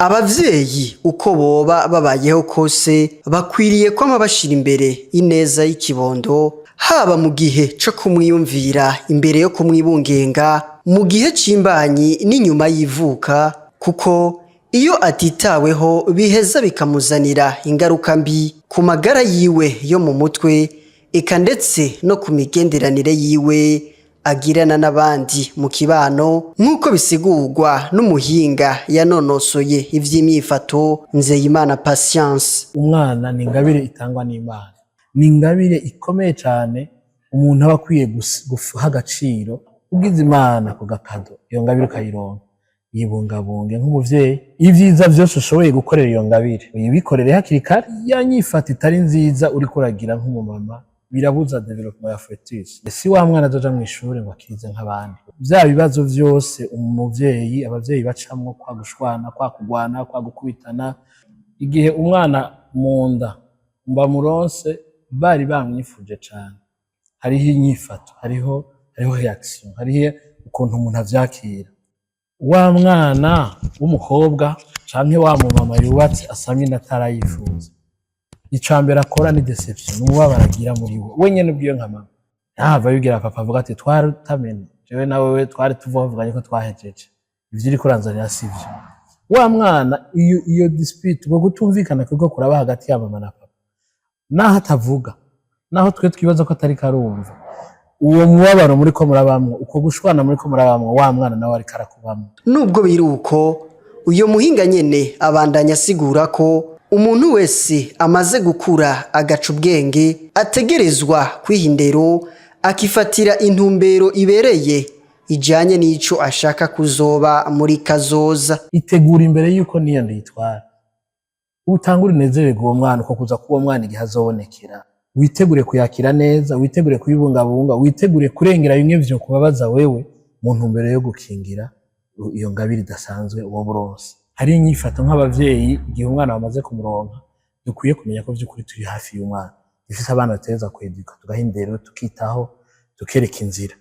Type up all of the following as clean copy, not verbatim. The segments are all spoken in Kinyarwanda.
Abavyeyi uko boba babayeho kose bakwiriye kwama bashira imbere ineza y'ikibondo, haba mu gihe co kumwiyumvira imbere yo kumwibungenga, mu gihe c'imbanyi n'inyuma y'ivuka, kuko iyo atitaweho biheza bikamuzanira ingaruka mbi ku magara yiwe yo mu mutwe, eka ndetse no ku migenderanire yiwe agirana n'abandi mu kibano, nk'uko bisigurwa n'umuhinga yanonosoye ivy'imyifato Nzeyimana Patience. Umwana ni ingabire itangwa n'Imana, ni ingabire ikomeye cyane umuntu aba akwiye guha agaciro. Ugize Imana ku gakado, iyo ngabire ukayironka, yibungabunge nk'umuvyeyi. Ivyiza vyose ushoboye gukorera iyo ngabire uyibikorere hakiri kare. Ya nyifata itari nziza uriko uragira nk'umumama birabuza development ya fetus. Si wa mwana azoja mw'ishure ngo akirize nk'abandi. Vya bibazo vyose umuvyeyi abavyeyi bacamwo, kwa gushwana, kwa kugwana, kwa gukubitana, igihe umwana munda mba muronse bari bamwifuje cane, hariho inyifato, hariho reaction, hariho ukuntu umuntu avyakira. Wa mwana w'umukobwa canke wa mumama yubatse asamye natarayifuza, icambere akora ni deception, n'umubabaro agira muri we nyene ubwiye nka mama. Yahava yugira papa avuga ati twaratamene, jewe na wewe twari tuvuganye ko twahejeje, ivyo uriko uranzanira sivyo. Wa mwana iyo dispute bwo gutumvikana kuko kuraba hagati ya mama na papa, naho atavuga, naho twe twibaza ko atari karumva, uwo mubabaro muri ko murabamwe, uko gushwana muri ko murabamwe, wa mwana nawe ari karakubamwe. Nubwo biruko, uyo muhinga nyene abandanya asigura ko umuntu wese amaze gukura agaca ubwenge ategerezwa kwiha indero, akifatira intumbero ibereye ijanye n'ico ashaka kuzoba muri kazoza. Itegura imbere yuko niyo nditwara, utangure unezererwe uwo mwana uko kuza kuwo mwana igihe azobonekera. Witegure kuyakira neza, witegure kuyibungabunga, witegure kurengera bimwe vyo kubabaza wewe mu ntumbero yo gukingira iyo ngabire idasanzwe uwo buronse. Hari inyifato nk'abavyeyi igihe umwana bamaze kumuronka, dukwiye kumenya ko vy'ukuri turi hafi y'umwana. Dufise abana bategerezwa kweduka, tugaha indero, tukitaho, tukereka inzira.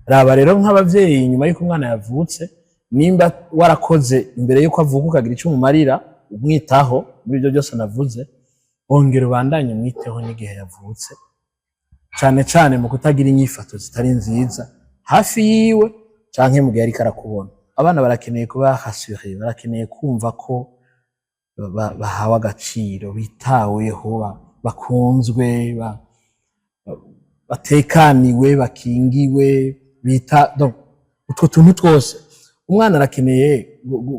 Raba rero nk'abavyeyi nyuma y'uko umwana yavutse, nimba warakoze imbere y'uko avuka ukagira ico umumarira, umwitaho muri ivyo byose navuze, ongera ubandanye mwiteho n'igihe yavutse, cane cane mu kutagira inyifato zitari nziza hafi yiwe canke mu gihe ariko arakubona. Abana barakeneye kuba rassurés, barakeneye kumva ko bahawe agaciro, bitaweho, bakunzwe, batekaniwe, bakingiwe, utwo tuntu twose. Umwana arakeneye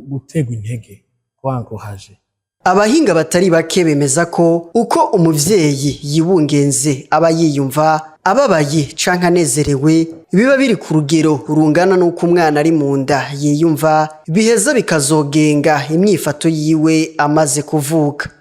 gutegwa intege, encourager. Abahinga batari bake bemeza ko uko umuvyeyi yibungenze aba yiyumva ababaye canke anezerewe, biba biri ku rugero rungana n'uko umwana ari mu nda yiyumva, biheza bikazogenga imyifato yiwe amaze kuvuka.